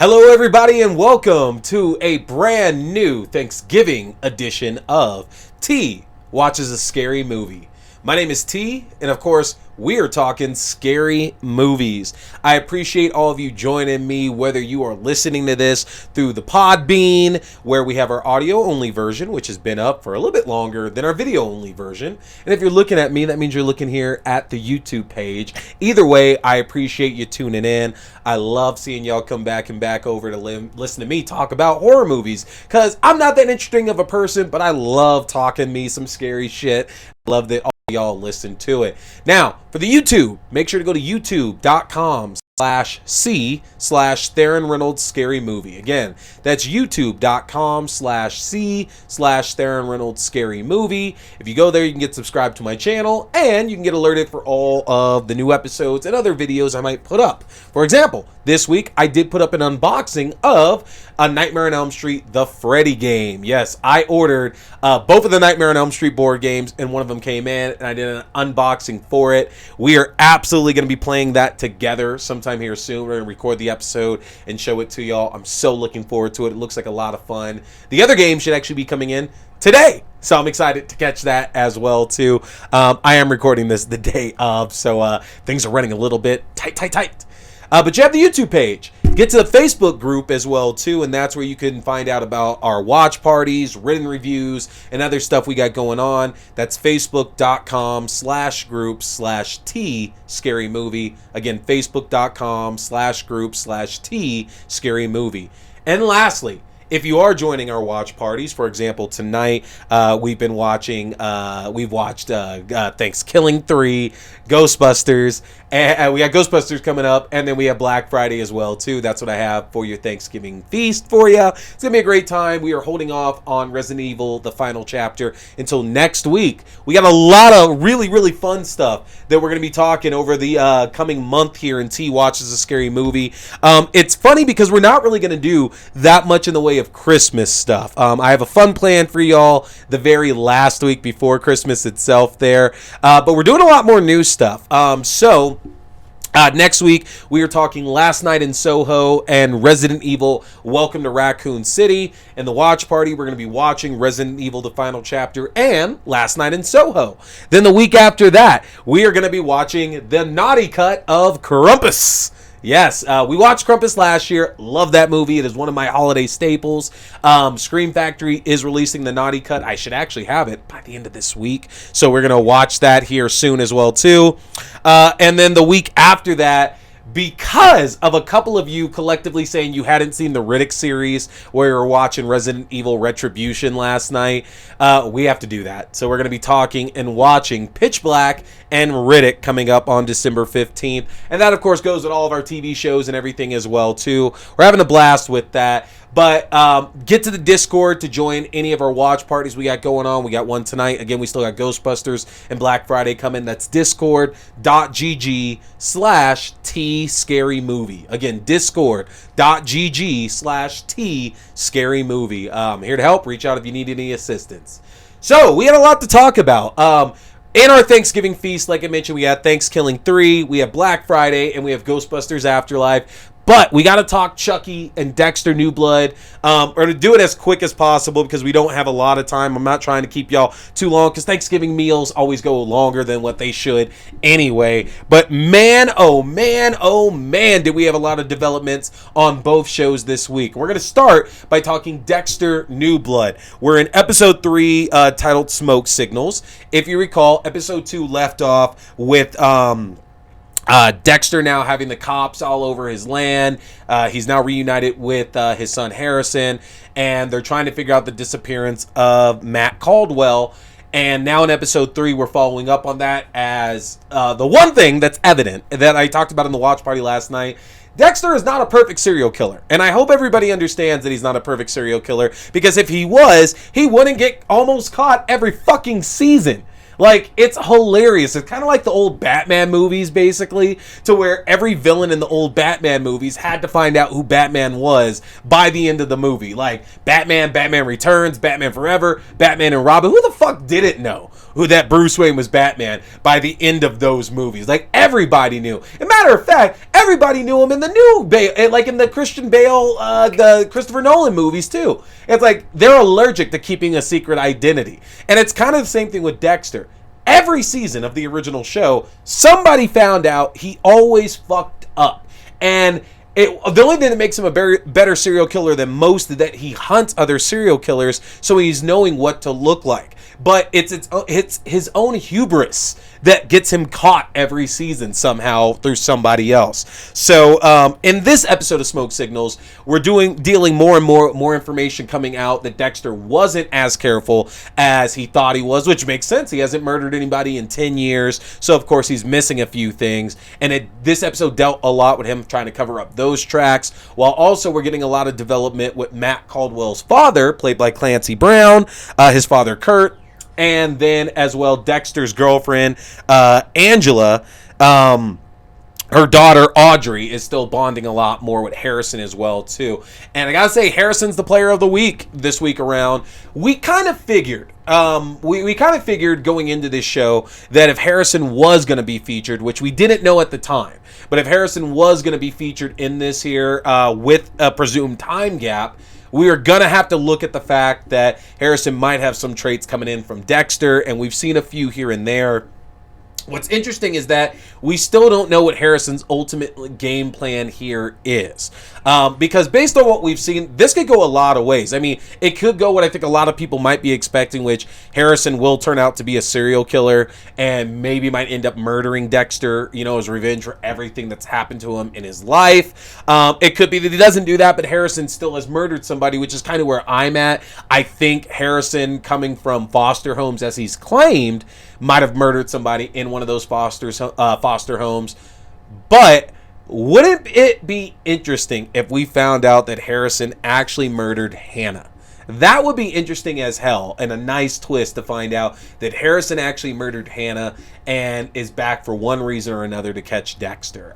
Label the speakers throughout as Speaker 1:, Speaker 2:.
Speaker 1: Hello, everybody, and welcome to a brand new Thanksgiving edition of T Watches a Scary Movie. My name is T, and of course, we are talking scary movies. I appreciate all of you joining me, whether you are listening to this through the Podbean, where we have our audio-only version, which has been up for a little bit longer than our video-only version. And if you're looking at me, that means you're looking here at the YouTube page. Either way, I appreciate you tuning in. I love seeing y'all come back over to listen to me talk about horror movies, because I'm not that interesting of a person, but I love talking me some scary shit. Love that all y'all listen to it. Now, for the YouTube, make sure to go to youtube.com/C/Theron Reynolds Scary Movie. Again, that's youtube.com/C/Theron Reynolds Scary Movie. If you go there, you can get subscribed to my channel, and you can get alerted for all of the new episodes and other videos I might put up. For example, this week, I did put up an unboxing of A Nightmare on Elm Street, the Freddy game. Yes, I ordered both of the Nightmare on Elm Street board games, and one of them came in, and I did an unboxing for it. We are absolutely going to be playing that together sometime here soon. We're going to record the episode and show it to y'all. I'm so looking forward to it. It looks like a lot of fun. The other game should actually be coming in today, so I'm excited to catch that as well, too. I am recording this the day of, so things are running a little bit tight. But you have the YouTube page. Get to the Facebook group as well, too, and that's where you can find out about our watch parties, written reviews, and other stuff we got going on. That's facebook.com/group/T Scary Movie. Again, facebook.com/group/T Scary Movie. And lastly, if you are joining our watch parties, for example, tonight we've watched Thanksgiving 3, Ghostbusters, and we got Ghostbusters coming up, and then we have Black Friday as well, too. That's what I have for your Thanksgiving feast for you. It's going to be a great time. We are holding off on Resident Evil, the final chapter, until next week. We got a lot of really, really fun stuff that we're going to be talking over the coming month here in T Watches a Scary Movie. It's funny because we're not really going to do that much in the way of Christmas stuff. I have a fun plan for y'all the very last week before Christmas itself there, but we're doing a lot more new stuff. Next week, we are talking Last Night in Soho and Resident Evil Welcome to Raccoon City. In the watch party, we're going to be watching Resident Evil the final chapter and Last Night in Soho. Then the week after that, we are going to be watching the naughty cut of Krampus. Yes, we watched Krampus last year. Love that movie. It is one of my holiday staples. Scream Factory is releasing the naughty cut. I should actually have it by the end of this week. So we're going to watch that here soon as well, too. And then the week after that, because of a couple of you collectively saying you hadn't seen the Riddick series where you were watching Resident Evil Retribution last night, we have to do that. So we're going to be talking and watching Pitch Black and Riddick coming up on December 15th. And that, of course, goes with all of our TV shows and everything as well, too. We're having a blast with that. But get to the Discord to join any of our watch parties we got going on. We got one tonight. Again, we still got Ghostbusters and Black Friday coming. That's discord.gg/T Scary Movie. Again, discord.gg/T Scary Movie. Here to help. Reach out if you need any assistance. So, we had a lot to talk about. In our Thanksgiving feast, like I mentioned, we had Thanksgiving 3, we have Black Friday, and we have Ghostbusters Afterlife. But we got to talk Chucky and Dexter New Blood, or to do it as quick as possible because we don't have a lot of time. I'm not trying to keep y'all too long because Thanksgiving meals always go longer than what they should anyway. But man, oh man, did we have a lot of developments on both shows this week. We're going to start by talking Dexter New Blood. We're in episode 3 titled Smoke Signals. If you recall, episode 2 left off with Dexter now having the cops all over his land. He's now reunited with his son Harrison, and they're trying to figure out the disappearance of Matt Caldwell. And now in episode 3, we're following up on that as the one thing that's evident that I talked about in the watch party last night. Dexter is not a perfect serial killer, and I hope everybody understands that he's not a perfect serial killer, because if he was, he wouldn't get almost caught every fucking season. Like, it's hilarious. It's kind of like the old Batman movies, basically, to where every villain in the old Batman movies had to find out who Batman was by the end of the movie. Like, Batman, Batman Returns, Batman Forever, Batman and Robin. Who the fuck didn't know who that Bruce Wayne was Batman by the end of those movies? Like, everybody knew. As a matter of fact, everybody knew him in the new Bale, like in the Christian Bale, the Christopher Nolan movies, too. It's like, they're allergic to keeping a secret identity. And it's kind of the same thing with Dexter. Every season of the original show, somebody found out he always fucked up. And the only thing that makes him a better serial killer than most is that he hunts other serial killers, so he's knowing what to look like. But it's his own hubris that gets him caught every season somehow through somebody else. So in this episode of Smoke Signals, we're dealing more and more information coming out that Dexter wasn't as careful as he thought he was, which makes sense. He hasn't murdered anybody in 10 years, so of course he's missing a few things. And this episode dealt a lot with him trying to cover up those tracks, while also we're getting a lot of development with Matt Caldwell's father, played by Clancy Brown, his father Kurt, and then as well Dexter's girlfriend Angela. Her daughter Audrey is still bonding a lot more with Harrison as well too. And I gotta say, Harrison's the player of the week this week around. We kind of figured we kind of figured going into this show that if Harrison was going to be featured, which we didn't know at the time, but if Harrison was going to be featured in this here with a presumed time gap, we are going to have to look at the fact that Harrison might have some traits coming in from Dexter, and we've seen a few here and there. What's interesting is that we still don't know what Harrison's ultimate game plan here is. Because based on what we've seen, this could go a lot of ways. I mean, it could go what I think a lot of people might be expecting, which Harrison will turn out to be a serial killer and maybe might end up murdering Dexter, as revenge for everything that's happened to him in his life. It could be that he doesn't do that, but Harrison still has murdered somebody, which is kind of where I'm at. I think Harrison, coming from foster homes as he's claimed, might have murdered somebody in one of those foster homes. But wouldn't it be interesting if we found out that Harrison actually murdered Hannah? That would be interesting as hell, and a nice twist to find out that Harrison actually murdered Hannah and is back for one reason or another to catch Dexter.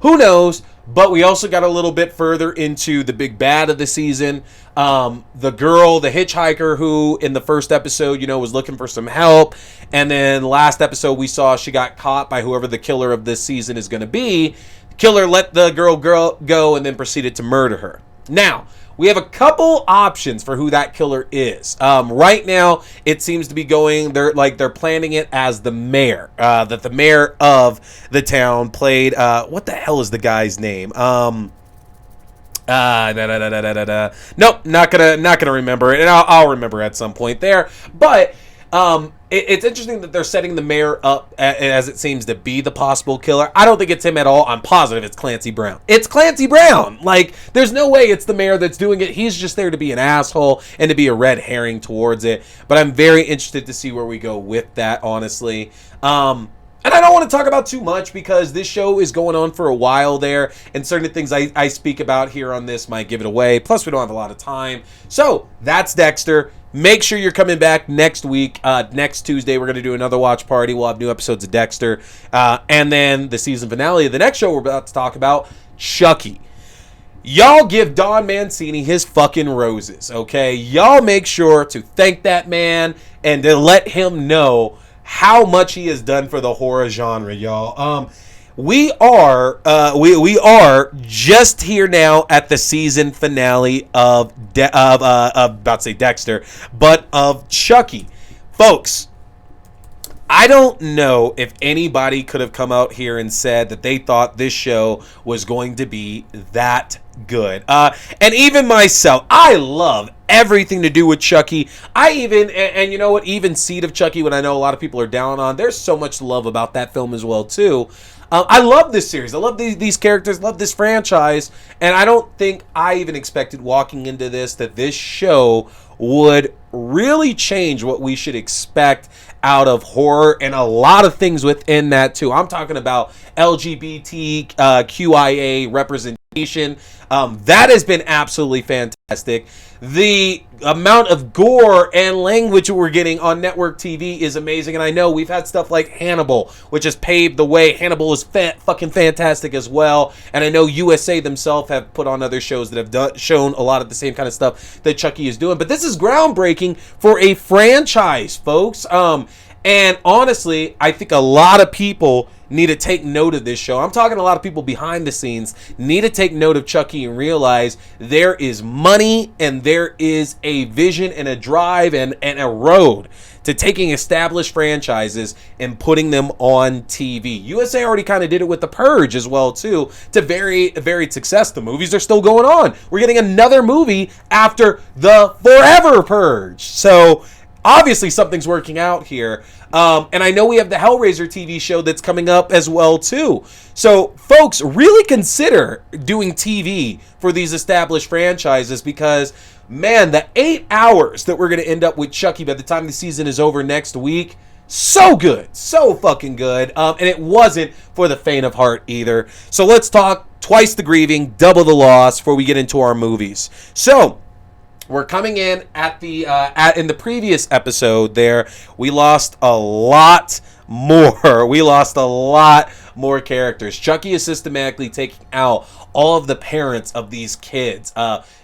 Speaker 1: Who knows? But we also got a little bit further into the big bad of the season. The girl, the hitchhiker who in the first episode, was looking for some help. And then last episode we saw she got caught by whoever the killer of this season is going to be. The killer let the girl go and then proceeded to murder her. Now, we have a couple options for who that killer is. Right now, it seems to be going, they're planning it as the mayor. That the mayor of the town played, what the hell is the guy's name? Nope, not gonna remember it, and I'll remember at some point there. But it's interesting that they're setting the mayor up as it seems to be the possible killer. I don't think it's him at all. I'm positive it's Clancy Brown. It's Clancy Brown. Like, there's no way it's the mayor that's doing it. He's just there to be an asshole and to be a red herring towards it. But I'm very interested to see where we go with that, honestly. And I don't want to talk about too much because this show is going on for a while there, and certain things I speak about here on this might give it away. Plus, we don't have a lot of time. So, that's Dexter. Make sure you're coming back next week. Next Tuesday, we're going to do another watch party. We'll have new episodes of Dexter. And then the season finale of the next show we're about to talk about, Chucky. Y'all give Don Mancini his fucking roses, okay? Y'all make sure to thank that man and to let him know how much he has done for the horror genre, y'all. We are just here now at the season finale of about to say Dexter, but of Chucky, folks. I don't know if anybody could have come out here and said that they thought this show was going to be that good. And even myself, I love everything to do with Chucky. I even, and you know what, even Seed of Chucky, when I know a lot of people are down on, there's so much love about that film as well, too. I love this series. I love these characters, love this franchise, and I don't think I even expected walking into this that this show would really change what we should expect out of horror and a lot of things within that too. I'm talking about LGBTQIA representation That has been absolutely fantastic. The amount of gore and language we're getting on network TV is amazing. And I know we've had stuff like Hannibal, which has paved the way. Hannibal is fucking fantastic as well. And I know USA themselves have put on other shows that have shown a lot of the same kind of stuff that Chucky is doing. But this is groundbreaking for a franchise, folks. And honestly, I think a lot of people need to take note of this show. I'm talking a lot of people behind the scenes need to take note of Chucky and realize there is money and there is a vision and a drive and a road to taking established franchises and putting them on TV. USA already kind of did it with The Purge as well, too, to varied success. The movies are still going on. We're getting another movie after the Forever Purge. So obviously something's working out here. And I know we have the Hellraiser TV show that's coming up as well, too. So, folks, really consider doing TV for these established franchises because, man, the 8 hours that we're going to end up with Chucky by the time the season is over next week, so good. So fucking good. And it wasn't for the faint of heart either. So let's talk twice the grieving, double the loss before we get into our movies. So, we're coming in in the previous episode there, we lost a lot more. We lost a lot more characters. Chucky is systematically taking out all of the parents of these kids.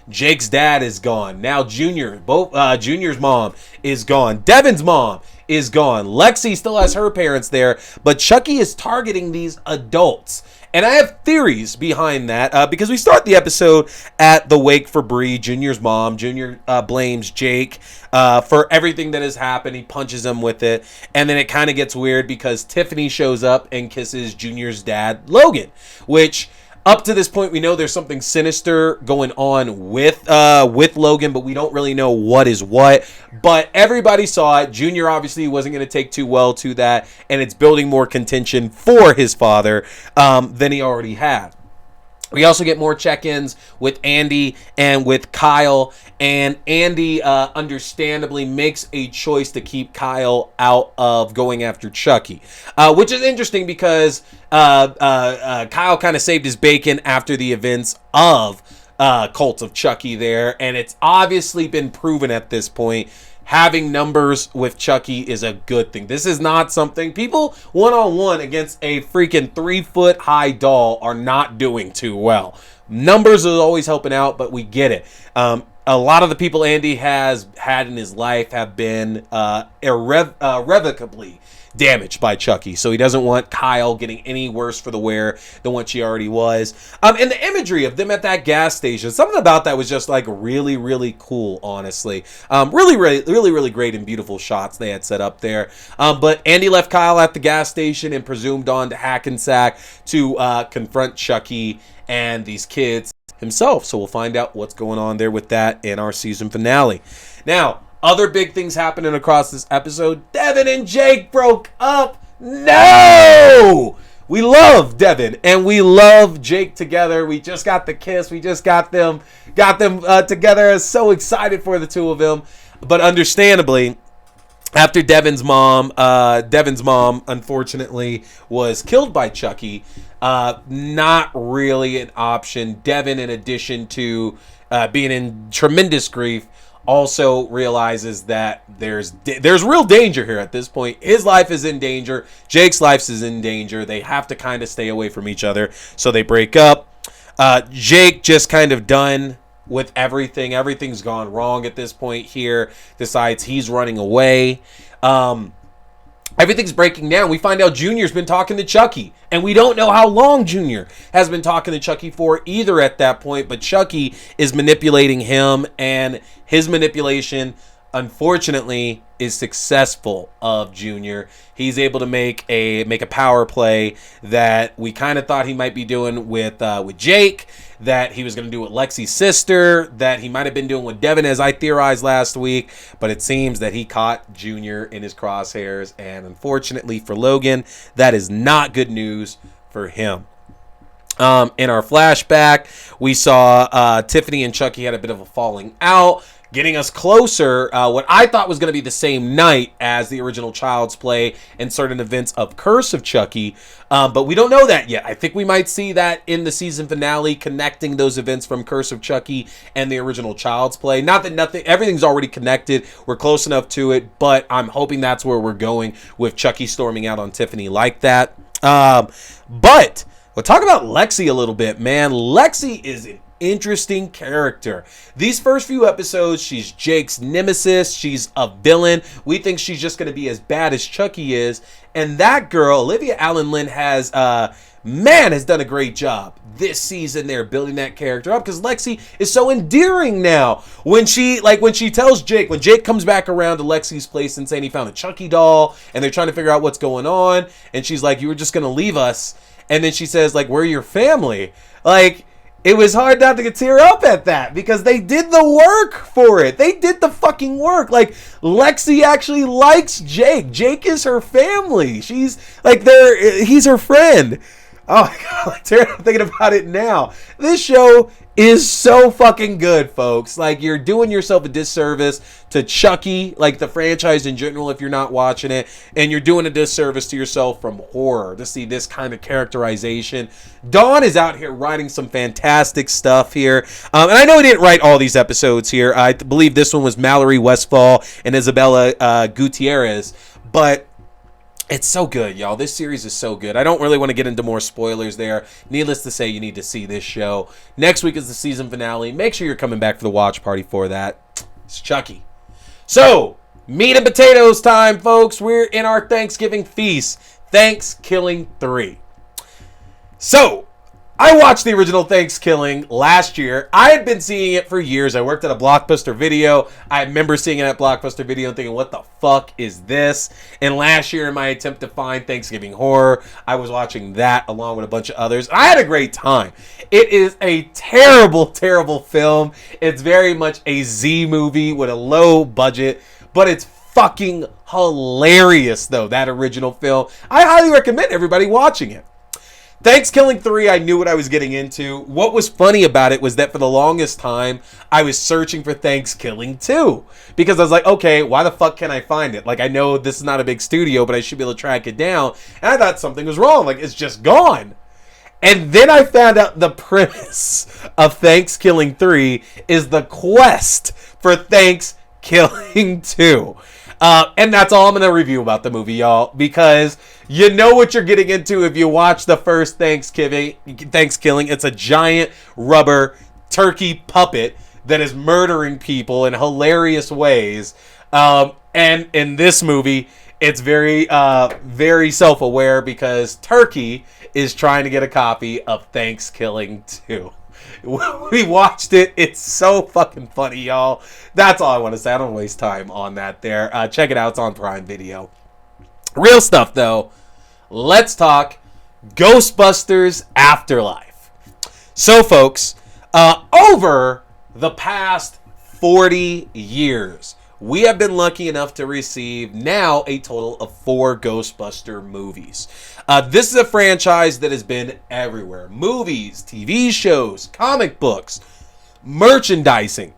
Speaker 1: Jake's dad is gone. Now Junior's mom is gone. Devon's mom is gone. Lexi still has her parents there, but Chucky is targeting these adults. And I have theories behind that because we start the episode at the wake for Bree, Junior's mom. Junior blames Jake for everything that has happened. He punches him with it. And then it kind of gets weird because Tiffany shows up and kisses Junior's dad, Logan, which up to this point, we know there's something sinister going on with Logan, but we don't really know what is what. But everybody saw it. Junior obviously wasn't going to take too well to that, and it's building more contention for his father than he already had. We also get more check-ins with Andy and with Kyle, and Andy understandably makes a choice to keep Kyle out of going after Chucky, which is interesting because Kyle kind of saved his bacon after the events of Cult of Chucky there, and it's obviously been proven at this point having numbers with Chucky is a good thing. This is not something people one-on-one against a freaking 3-foot high doll are not doing too well. Numbers is always helping out, but we get it. A lot of the people Andy has had in his life have been irrevocably damaged by Chucky, so he doesn't want Kyle getting any worse for the wear than what she already was. And the imagery of them at that gas station, something about that was just like really, really cool, honestly. Really great and beautiful shots they had set up there. But Andy left Kyle at the gas station and presumed on to Hackensack to confront Chucky and these kids himself. So we'll find out what's going on there with that in our season finale. Now, other big things happening across this episode. Devon and Jake broke up. No! We love Devon and we love Jake together. We just got the kiss. We just got them together. I was so excited for the two of them. But understandably, after Devon's mom unfortunately was killed by Chucky, not really an option. Devon, in addition to being in tremendous grief, also realizes that there's real danger here at this point. His life is in danger. Jake's life is in danger. They have to kind of stay away from each other. So they break up. Jake just kind of done with everything. Everything's gone wrong at this point here. Decides he's running away. Everything's breaking down. We find out Junior's been talking to Chucky. And we don't know how long Junior has been talking to Chucky for either at that point. But Chucky is manipulating him. And his manipulation, unfortunately, is successful of Junior. He's able to make a power play that we kind of thought he might be doing with Jake, that he was going to do with Lexi's sister, that he might have been doing with Devon, as I theorized last week. But it seems that he caught Junior in his crosshairs, and unfortunately for Logan, that is not good news for him. In our flashback, we saw Tiffany and Chucky had a bit of a falling out. getting us closer, what I thought was going to be the same night as the original Child's Play and certain events of Curse of Chucky. But we don't know that yet. I think we might see that in the season finale, connecting those events from Curse of Chucky and the original Child's Play. Not that everything's already connected. We're close enough to it, but I'm hoping that's where we're going with Chucky storming out on Tiffany like that. But we'll talk about Lexi a little bit, man. Lexi is an interesting character. These first few episodes, she's Jake's nemesis. She's a villain. We think she's just going to be as bad as Chucky is. And that girl, Olivia Allen-Lin, has done a great job this season there building that character up, because Lexi is so endearing now. When she tells Jake, when Jake comes back around to Lexi's place and saying he found a Chucky doll and they're trying to figure out what's going on, and she's like, you were just going to leave us. And then she says, like, we're your family. Like, it was hard not to tear up at that, because they did the work for it. They did the fucking work. Like, Lexi actually likes Jake. Jake is her family. She's like, he's her friend. Oh my God, I'm thinking about it now. This show is so fucking good, folks. Like, you're doing yourself a disservice to Chucky, like the franchise in general, if you're not watching it, and you're doing a disservice to yourself from horror to see this kind of characterization. Dawn is out here writing some fantastic stuff here, and I know he didn't write all these episodes here. I believe this one was Mallory Westfall and Isabella Gutierrez, but it's so good, y'all. This series is so good. I don't really want to get into more spoilers there. Needless to say, you need to see this show. Next week is the season finale. Make sure you're coming back for the watch party for that. It's Chucky. So, meat and potatoes time, folks. We're in our Thanksgiving feast. Thanksgiving 3. So, I watched the original Thanksgiving last year. I had been seeing it for years. I worked at a Blockbuster Video. I remember seeing it at Blockbuster Video and thinking, what the fuck is this? And last year, in my attempt to find Thanksgiving horror, I was watching that along with a bunch of others. I had a great time. It is a terrible, terrible film. It's very much a Z movie with a low budget, but it's fucking hilarious, though, that original film. I highly recommend everybody watching it. Thanksgiving 3, I knew what I was getting into. What was funny about it was that for the longest time, I was searching for Thanksgiving 2. Because I was like, okay, why the fuck can't I find it? Like, I know this is not a big studio, but I should be able to track it down. And I thought something was wrong. Like, it's just gone. And then I found out the premise of Thanksgiving 3 is the quest for Thanksgiving 2. And that's all I'm going to review about the movie, y'all, because you know what you're getting into if you watch the first Thanksgiving. It's a giant rubber turkey puppet that is murdering people in hilarious ways. And in this movie, it's very, very self-aware because Turkey is trying to get a copy of Thanksgiving 2. We watched it. It's so fucking funny, y'all. That's all I want to say. I don't waste time on that there. Check it out. It's on Prime Video. Real stuff, though. Let's talk Ghostbusters Afterlife. So, folks, over the past 40 years, we have been lucky enough to receive now a total of 4 Ghostbuster movies. This is a franchise that has been everywhere. Movies, TV shows, comic books, merchandising.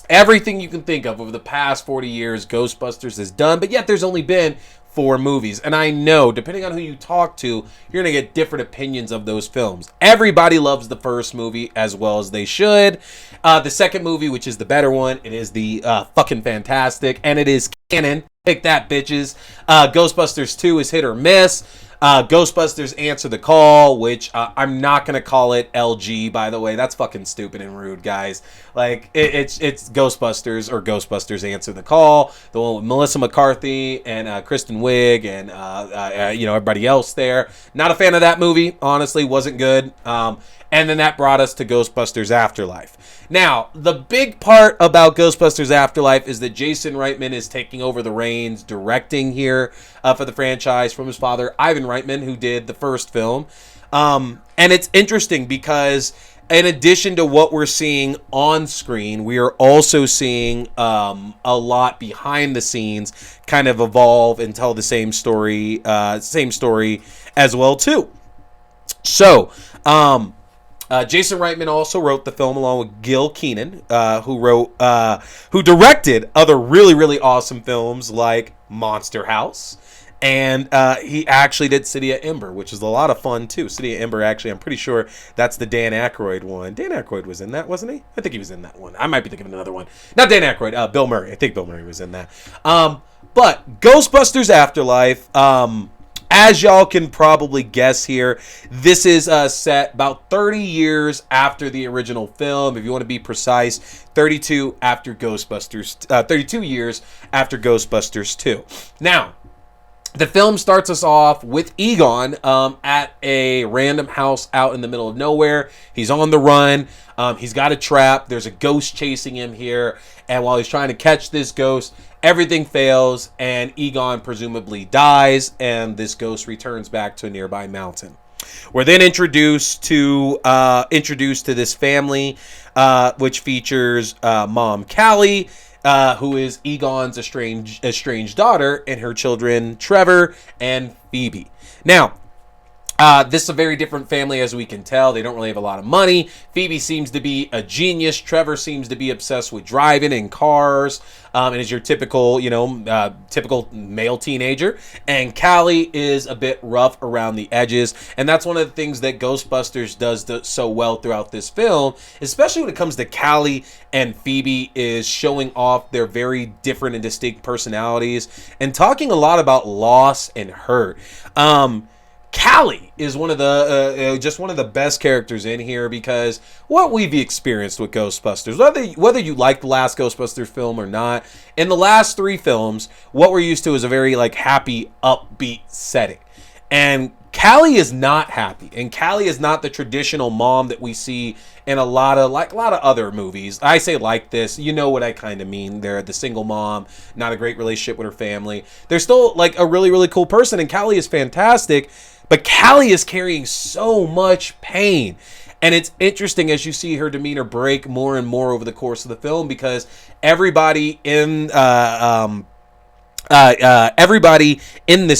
Speaker 1: Everything you can think of over the past 40 years, Ghostbusters has done, but yet there's only been 4 movies. And I know, depending on who you talk to, you're going to get different opinions of those films. Everybody loves the first movie as well as they should. The second movie, which is the better one, it is the fucking fantastic, and it is canon. Pick that, bitches. Ghostbusters 2 is hit or miss. Ghostbusters Answer the Call, which I'm not going to call it LG, by the way. That's fucking stupid and rude, guys. Like, it's Ghostbusters or Ghostbusters Answer the Call. The one with Melissa McCarthy and Kristen Wiig and, everybody else there. Not a fan of that movie, honestly. Wasn't good. And then that brought us to Ghostbusters Afterlife. Now, the big part about Ghostbusters Afterlife is that Jason Reitman is taking over the reins directing here for the franchise from his father, Ivan Reitman, who did the first film. And it's interesting because in addition to what we're seeing on screen, we are also seeing a lot behind the scenes kind of evolve and tell the same story as well, too. So, Jason Reitman also wrote the film along with Gil Keenan, who directed other really, really awesome films like Monster House. And he actually did City of Ember, which is a lot of fun, too. City of Ember, actually, I'm pretty sure that's the Dan Aykroyd one. Dan Aykroyd was in that, wasn't he? I think he was in that one. I might be thinking of another one. Not Dan Aykroyd, Bill Murray. I think Bill Murray was in that. But Ghostbusters Afterlife, as y'all can probably guess here, this is set about 30 years after the original film. If you want to be precise, 32 years after Ghostbusters 2. Now, the film starts us off with Egon at a random house out in the middle of nowhere. He's on the run. He's got a trap. There's a ghost chasing him here. And while he's trying to catch this ghost, everything fails, and Egon presumably dies, and this ghost returns back to a nearby mountain. We're then introduced to this family, which features Mom Callie, who is Egon's estranged daughter, and her children Trevor and Phoebe. Now, this is a very different family, as we can tell. They don't really have a lot of money. Phoebe seems to be a genius. Trevor seems to be obsessed with driving in cars, and is your typical male teenager. And Callie is a bit rough around the edges, and that's one of the things that Ghostbusters does so well throughout this film, especially when it comes to Callie and Phoebe, is showing off their very different and distinct personalities and talking a lot about loss and hurt. Callie is one of the best characters in here, because what we've experienced with Ghostbusters, whether you like the last Ghostbusters film or not, in the last 3 films, what we're used to is a very happy, upbeat setting. And Callie is not happy, and Callie is not the traditional mom that we see in a lot of other movies. I say like this, you know what I kind of mean. They're the single mom, not a great relationship with her family. They're still a really, really cool person, and Callie is fantastic. But Callie is carrying so much pain. And it's interesting as you see her demeanor break more and more over the course of the film, because everybody in this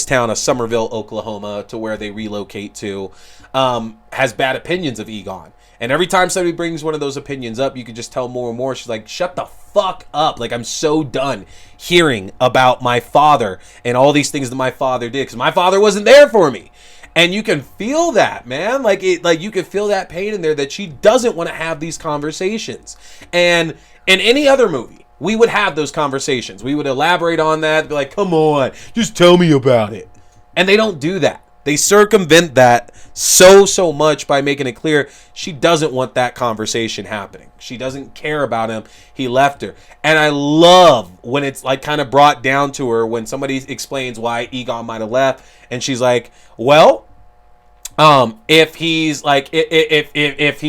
Speaker 1: town of Summerville, Oklahoma, to where they relocate to, has bad opinions of Egon. And every time somebody brings one of those opinions up, you can just tell more and more. She's like, shut the fuck up. I'm so done hearing about my father and all these things that my father did, because my father wasn't there for me. And you can feel that, man. You can feel that pain in there, that she doesn't want to have these conversations. And in any other movie, we would have those conversations. We would elaborate on that, be like, come on, just tell me about it. And they don't do that. They circumvent that so much by making it clear she doesn't want that conversation happening. She doesn't care about him. He left her. And I love when it's kind of brought down to her when somebody explains why Egon might have left, and she's like, well, if he's if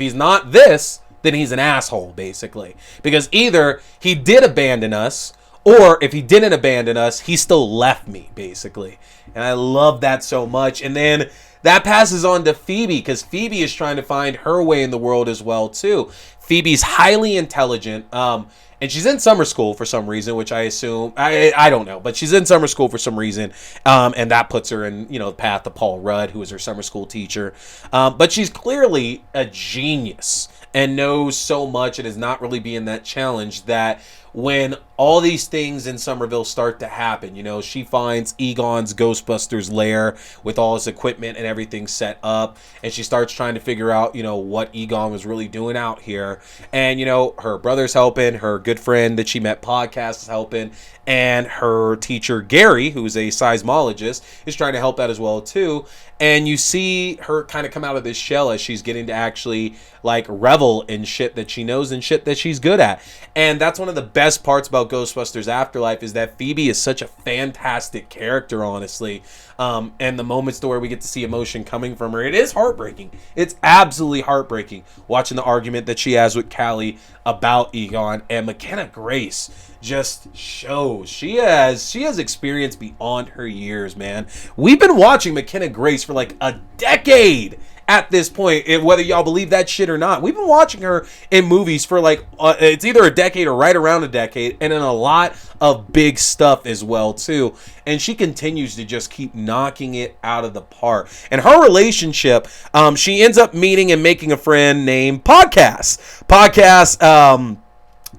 Speaker 1: he's not this, then he's an asshole, basically. Because either he did abandon us, or if he didn't abandon us, he still left me, basically. And I love that so much. And then that passes on to Phoebe, because Phoebe is trying to find her way in the world as well, too. Phoebe's highly intelligent, and she's in summer school for some reason, which I assume, I don't know, but she's in summer school for some reason, and that puts her in, the path of Paul Rudd, who is her summer school teacher. But she's clearly a genius and knows so much, and is not really being that challenged, that when all these things in Somerville start to happen, she finds Egon's Ghostbusters lair with all his equipment and everything set up, and she starts trying to figure out, what Egon was really doing out here. And, her brother's helping, her good friend that she met podcast is helping, and her teacher, Gary, who's a seismologist, is trying to help out as well, too. And you see her kind of come out of this shell as she's getting to actually, revel in shit that she knows and shit that she's good at. And that's one of the best parts about Ghostbusters Afterlife, is that Phoebe is such a fantastic character, honestly. And the moments to where we get to see emotion coming from her, it is heartbreaking. It's absolutely heartbreaking watching the argument that she has with Callie about Egon. And McKenna Grace just shows she has experience beyond her years, man. We've been watching McKenna Grace for a decade, at this point, whether y'all believe that shit or not. We've been watching her in movies for like, it's either a decade or right around a decade, and in a lot of big stuff as well, too. And she continues to just keep knocking it out of the park. And her relationship, she ends up meeting and making a friend named Podcast. Podcast,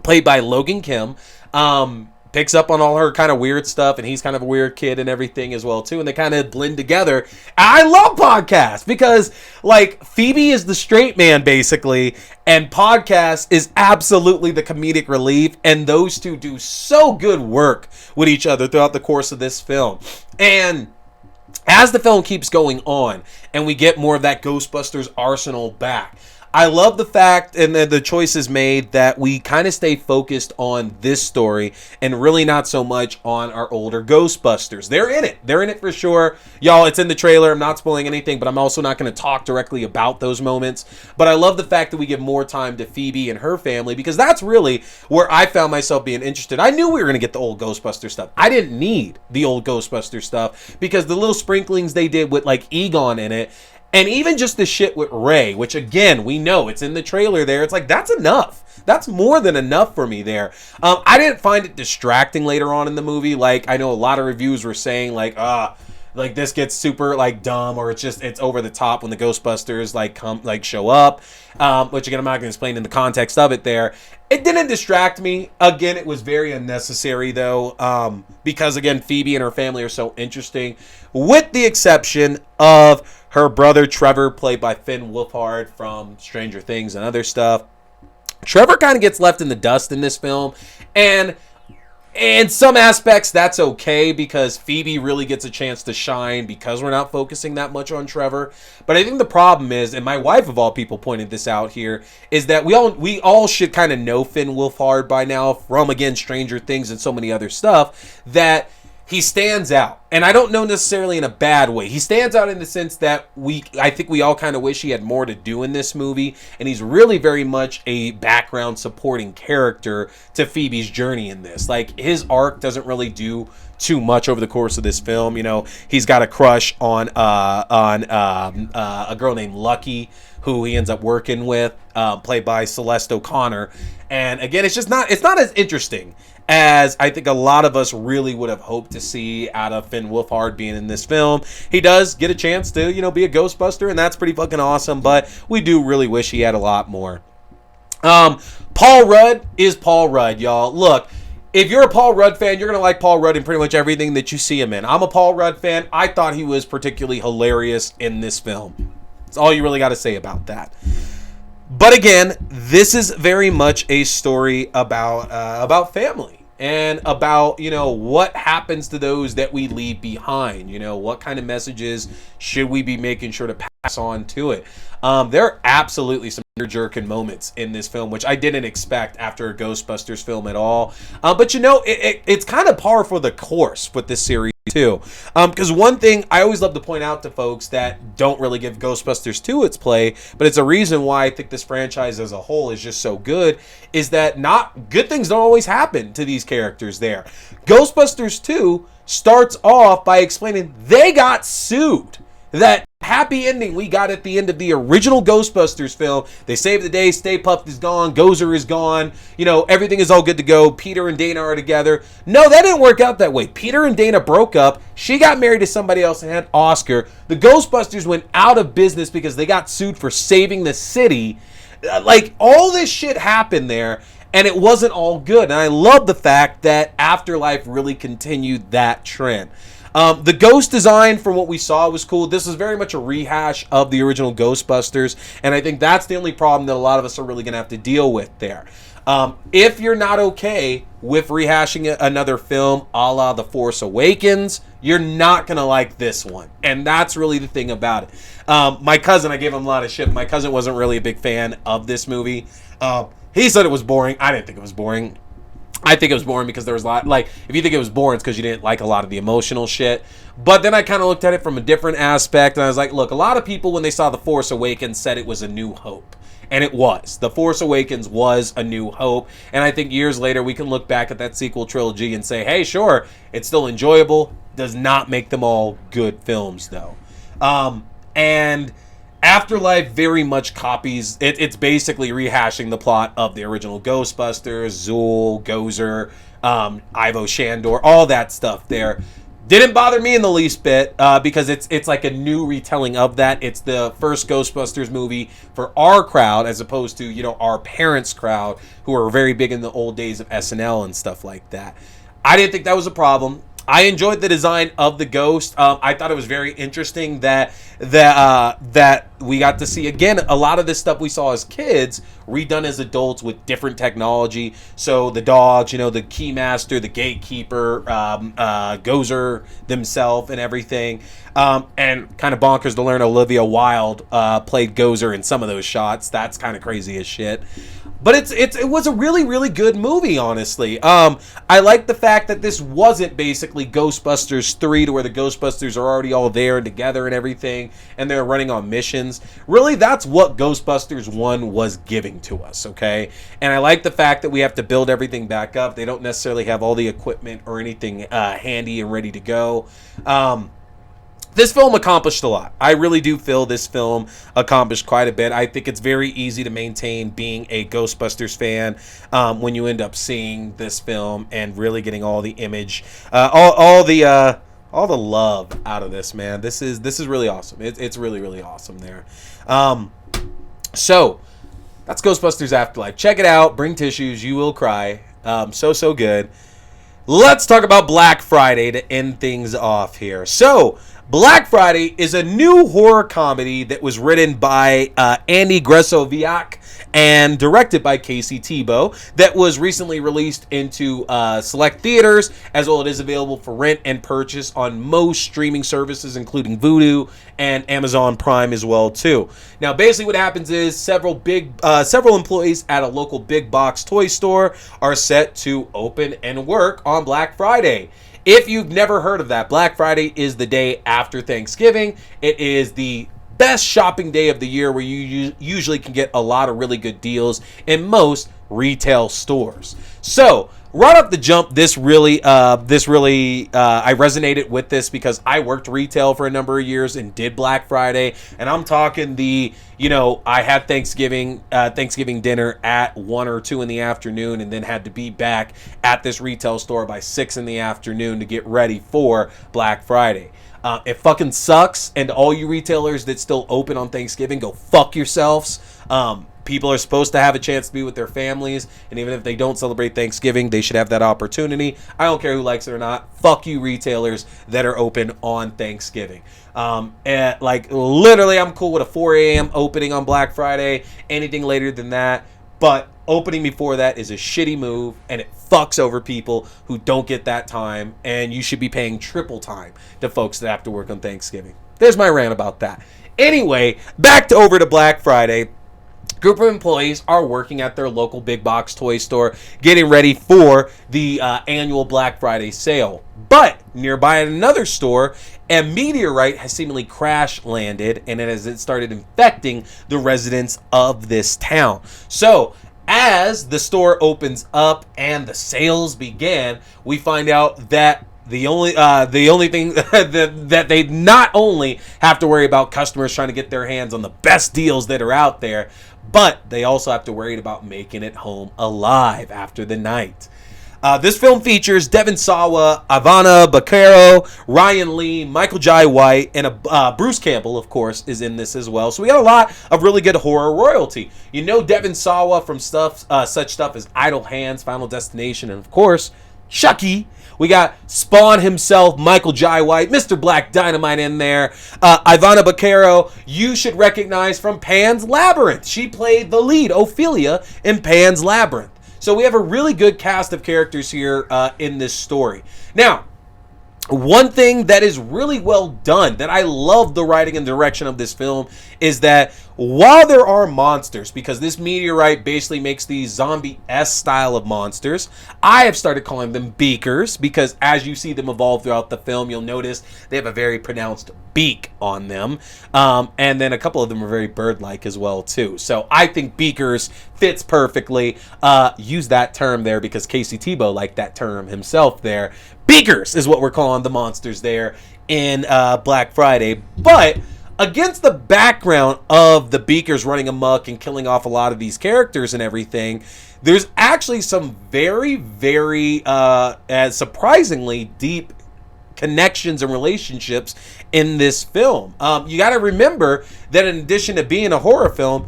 Speaker 1: played by Logan Kim, picks up on all her kind of weird stuff, and he's kind of a weird kid and everything as well too, and they kind of blend together. I love Podcast because like Phoebe is the straight man basically, and Podcast is absolutely the comedic relief, and those two do so good work with each other throughout the course of this film. And as the film keeps going on and we get more of that Ghostbusters arsenal back, I love the fact and the choices made that we kind of stay focused on this story and really not so much on our older Ghostbusters. They're in it. They're in it for sure. Y'all, it's in the trailer. I'm not spoiling anything, but I'm also not going to talk directly about those moments. But I love the fact that we give more time to Phoebe and her family, because that's really where I found myself being interested. I knew we were going to get the old Ghostbuster stuff. I didn't need the old Ghostbuster stuff because the little sprinklings they did with like Egon in it, and even just the shit with Ray, which again, we know it's in the trailer there. It's like, that's enough. That's more than enough for me there. I didn't find it distracting later on in the movie. Like, I know a lot of reviews were saying like this gets super like dumb, or it's over the top when the Ghostbusters like show up. Which again, I'm not going to explain in the context of it there. It didn't distract me. Again, it was very unnecessary though, because again, Phoebe and her family are so interesting, with the exception of her brother Trevor, played by Finn Wolfhard from Stranger Things and other stuff. Trevor kind of gets left in the dust in this film, and in some aspects that's okay because Phoebe really gets a chance to shine because we're not focusing that much on Trevor. But I think the problem is, and my wife of all people pointed this out here, is that we all should kind of know Finn Wolfhard by now from, again, Stranger Things and so many other stuff, that he stands out. And I don't know necessarily in a bad way. He stands out in the sense that I think we all kind of wish he had more to do in this movie. And he's really very much a background supporting character to Phoebe's journey in this. Like, his arc doesn't really do too much over the course of this film. You know, he's got a crush on a girl named Lucky, who he ends up working with, played by Celeste O'Connor. And again, it's not as interesting as I think a lot of us really would have hoped to see out of Finn Wolfhard being in this film. He does get a chance to, be a Ghostbuster, and that's pretty fucking awesome, but we do really wish he had a lot more. Paul Rudd is Paul Rudd, y'all. Look, if you're a Paul Rudd fan, you're going to like Paul Rudd in pretty much everything that you see him in. I'm a Paul Rudd fan. I thought he was particularly hilarious in this film. That's all you really got to say about that. But again, this is very much a story about family and about, what happens to those that we leave behind. What kind of messages should we be making sure to pass on to it? There are absolutely some jerking moments in this film, which I didn't expect after a Ghostbusters film at all. But it's kind of par for the course with this series too. Because one thing I always love to point out to folks that don't really give Ghostbusters 2 its play, but it's a reason why I think this franchise as a whole is just so good, is that not good things don't always happen to these characters there. Ghostbusters 2 starts off by explaining they got sued. That happy ending we got at the end of the original Ghostbusters film. They save the day, Stay Puft is gone, Gozer is gone, everything is all good to go, Peter and Dana are together. No, that didn't work out that way. Peter and Dana broke up, she got married to somebody else and had Oscar. The Ghostbusters went out of business because they got sued for saving the city. Like, all this shit happened there, and it wasn't all good. And I love the fact that Afterlife really continued that trend. The ghost design, from what we saw, was cool. This is very much a rehash of the original Ghostbusters, and I think that's the only problem that a lot of us are really going to have to deal with there. If you're not okay with rehashing another film a la The Force Awakens, you're not going to like this one, and that's really the thing about it. My cousin, I gave him a lot of shit. My cousin wasn't really a big fan of this movie. He said it was boring. I didn't think it was boring. I think it was boring because there was a lot, like, if you think it was boring, it's because you didn't like a lot of the emotional shit. But then I kind of looked at it from a different aspect, and I was like, look, a lot of people, when they saw The Force Awakens, said it was A New Hope. And it was. The Force Awakens was A New Hope. And I think years later, we can look back at that sequel trilogy and say, hey, sure, it's still enjoyable. Does not make them all good films, though. And Afterlife very much copies, it's basically rehashing the plot of the original Ghostbusters, Zool, Gozer, Ivo Shandor, all that stuff there. Didn't bother me in the least bit because it's like a new retelling of that. It's the first Ghostbusters movie for our crowd as opposed to, our parents' crowd who were very big in the old days of SNL and stuff like that. I didn't think that was a problem. I enjoyed the design of the ghost. I thought it was very interesting that we got to see, again, a lot of this stuff we saw as kids redone as adults with different technology. So the dogs, the keymaster, the gatekeeper, Gozer themselves and everything. And kind of bonkers to learn Olivia Wilde played Gozer in some of those shots. That's kind of crazy as shit. But it was a really, really good movie, honestly. I like the fact that this wasn't basically Ghostbusters 3 to where the Ghostbusters are already all there and together and everything, and they're running on missions. Really, that's what Ghostbusters 1 was giving to us, okay? And I like the fact that we have to build everything back up. They don't necessarily have all the equipment or anything handy and ready to go. This film accomplished a lot. I really do feel this film accomplished quite a bit. I think it's very easy to maintain being a Ghostbusters fan when you end up seeing this film and really getting all the image, all the love out of this, man. This is really awesome. It's really, really awesome there. So that's Ghostbusters Afterlife. Check it out. Bring tissues. You will cry. So good. Let's talk about Black Friday to end things off here. So Black Friday is a new horror comedy that was written by Andy Gresoviak and directed by Casey Tebow that was recently released into select theaters, as well as it is available for rent and purchase on most streaming services, including Vudu and Amazon Prime as well too. Now, basically what happens is several employees at a local big box toy store are set to open and work on Black Friday. If you've never heard of that, Black Friday is the day after Thanksgiving. It is the best shopping day of the year where you usually can get a lot of really good deals in most retail stores. So right off the jump, this really I resonated with this because I worked retail for a number of years and did Black Friday, and I'm talking I had Thanksgiving dinner at 1 or 2 in the afternoon and then had to be back at this retail store by 6 in the afternoon to get ready for Black Friday. It fucking sucks, and all you retailers that still open on Thanksgiving, go fuck yourselves. People are supposed to have a chance to be with their families, and even if they don't celebrate Thanksgiving, they should have that opportunity. I don't care who likes it or not. Fuck you retailers that are open on Thanksgiving. And literally, I'm cool with a 4 a.m. opening on Black Friday. Anything later than that, but opening before that is a shitty move, and it fucks over people who don't get that time, and you should be paying triple time to folks that have to work on Thanksgiving. There's my rant about that. Anyway, over to Black Friday. Group of employees are working at their local big box toy store, getting ready for the annual Black Friday sale. But nearby at another store, a meteorite has seemingly crash landed, and it started infecting the residents of this town. So as the store opens up and the sales begin, we find out that the only thing that they not only have to worry about customers trying to get their hands on the best deals that are out there, but they also have to worry about making it home alive after the night. This film features Devon Sawa, Ivana Baquero, Ryan Lee, Michael Jai White, and Bruce Campbell, of course, is in this as well. So we got a lot of really good horror royalty. Devon Sawa from such stuff as Idle Hands, Final Destination, and of course, Chucky. We got Spawn himself, Michael Jai White, Mr. Black Dynamite in there. Ivana Baquero, you should recognize from Pan's Labyrinth. She played the lead, Ophelia, in Pan's Labyrinth. So we have a really good cast of characters here in this story. Now, one thing that is really well done, that I love the writing and direction of this film, is that while there are monsters, because this meteorite basically makes these zombie-esque style of monsters, I have started calling them beakers, because as you see them evolve throughout the film, you'll notice they have a very pronounced beak on them, and then a couple of them are very bird-like as well too. So I think beakers fits perfectly. Use that term there because Casey Tebow liked that term himself there. Beakers is what we're calling the monsters there in Black Friday. But against the background of the Beakers running amok and killing off a lot of these characters and everything, there's actually some very, very surprisingly deep connections and relationships in this film. You got to remember that in addition to being a horror film,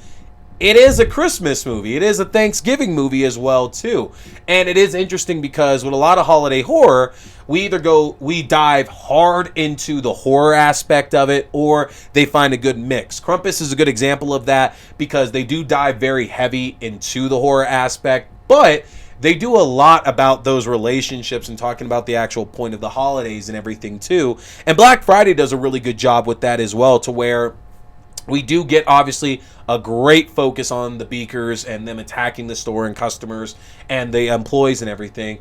Speaker 1: it is a Christmas movie. It is a Thanksgiving movie as well, too. And it is interesting because with a lot of holiday horror, we dive hard into the horror aspect of it, or they find a good mix. Krampus is a good example of that because they do dive very heavy into the horror aspect, but they do a lot about those relationships and talking about the actual point of the holidays and everything, too. And Black Friday does a really good job with that as well, to where we do get, obviously, a great focus on the Beakers and them attacking the store and customers and the employees and everything.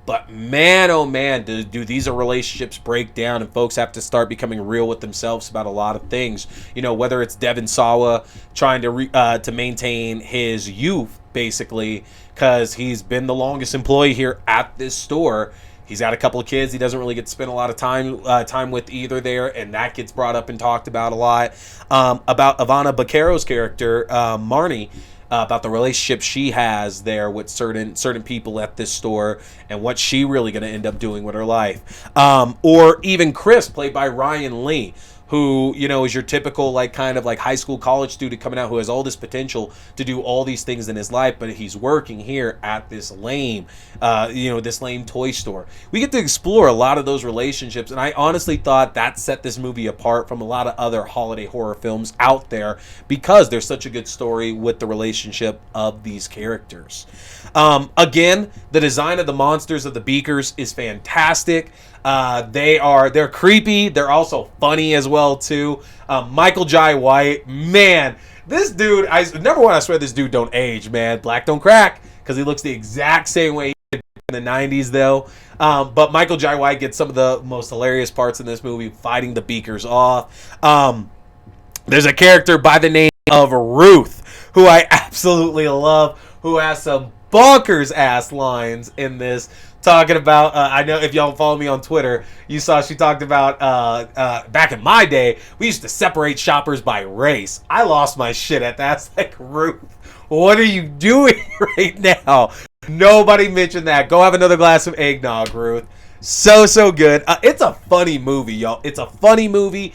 Speaker 1: But man, oh man, do these relationships break down, and folks have to start becoming real with themselves about a lot of things. You know, whether it's Devon Sawa trying to maintain his youth, basically, because he's been the longest employee here at this store. He's got a couple of kids he doesn't really get to spend a lot of time with either there, and that gets brought up and talked about a lot. About Ivana Baccaro's character, Marnie, about the relationship she has there with certain people at this store and what she really going to end up doing with her life. Or even Chris, played by Ryan Lee, who, you know, is your typical kind of high school college student coming out who has all this potential to do all these things in his life, but he's working here at this lame toy store. We get to explore a lot of those relationships, and I honestly thought that set this movie apart from a lot of other holiday horror films out there because there's such a good story with the relationship of these characters. Again, the design of the monsters of the Beakers is fantastic. They're creepy. They're also funny as well too. Michael Jai White, man, this dude. Number one, I swear this dude don't age, man. Black don't crack, because he looks the exact same way he did in the 90s though. But Michael Jai White gets some of the most hilarious parts in this movie, fighting the Beakers off. There's a character by the name of Ruth, who I absolutely love, who has some bonkers ass lines in this, talking about I know if y'all follow me on Twitter, you saw she talked about back in my day we used to separate shoppers by race. I lost my shit at that. It's like, Ruth, what are you doing right now? Nobody mentioned that. Go have another glass of eggnog, Ruth. So good. It's a funny movie, y'all. It's a funny movie.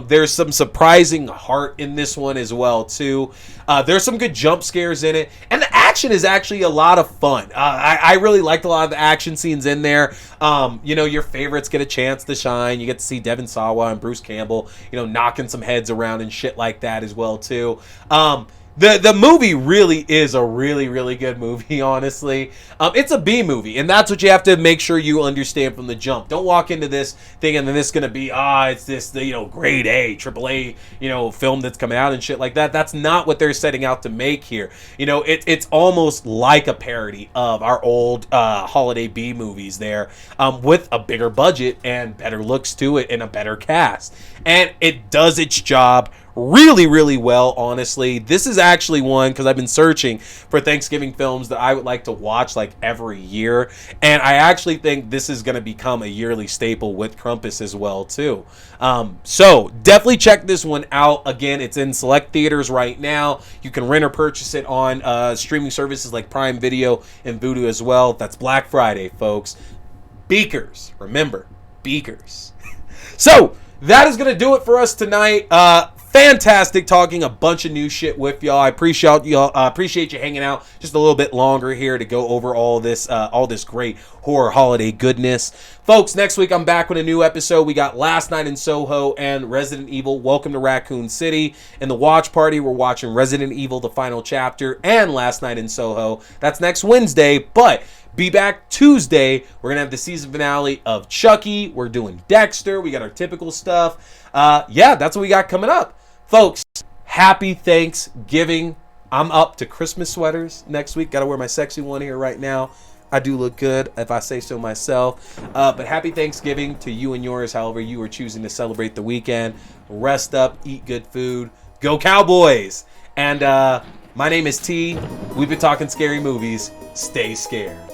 Speaker 1: There's some surprising heart in this one as well, too. There's some good jump scares in it. And the action is actually a lot of fun. I really liked a lot of the action scenes in there. Your favorites get a chance to shine. You get to see Devon Sawa and Bruce Campbell, knocking some heads around and shit like that as well, too. The movie really is a really, really good movie, honestly. It's a B movie, and that's what you have to make sure you understand from the jump. Don't walk into this thinking that this is going to be, it's this, grade A, triple A, film that's coming out and shit like that. That's not what they're setting out to make here. It's almost like a parody of our old holiday B movies there, with a bigger budget and better looks to it and a better cast. And it does its job really, really well, honestly. This is actually one, because I've been searching for Thanksgiving films that I would like to watch every year, and I actually think this is going to become a yearly staple with Krampus as well too. So definitely check this one out. Again, it's in select theaters right now. You can rent or purchase it on streaming services like Prime Video and Vudu as well. That's Black Friday, folks. Beakers, remember, Beakers. So that is going to do it for us tonight. Fantastic talking a bunch of new shit with y'all. I appreciate y'all. Appreciate you hanging out just a little bit longer here to go over all this great horror holiday goodness, folks. Next week I'm back with a new episode. We got Last Night in Soho and Resident Evil: Welcome to Raccoon City. In the watch party, we're watching Resident Evil: The Final Chapter and Last Night in Soho. That's next Wednesday, but be back Tuesday. We're going to have the season finale of Chucky. We're doing Dexter. We got our typical stuff. That's what we got coming up. Folks, happy Thanksgiving. I'm up to Christmas sweaters next week. Got to wear my sexy one here right now. I do look good, if I say so myself. But happy Thanksgiving to you and yours, however you are choosing to celebrate the weekend. Rest up, eat good food. Go Cowboys! And my name is T. We've been talking scary movies. Stay scared.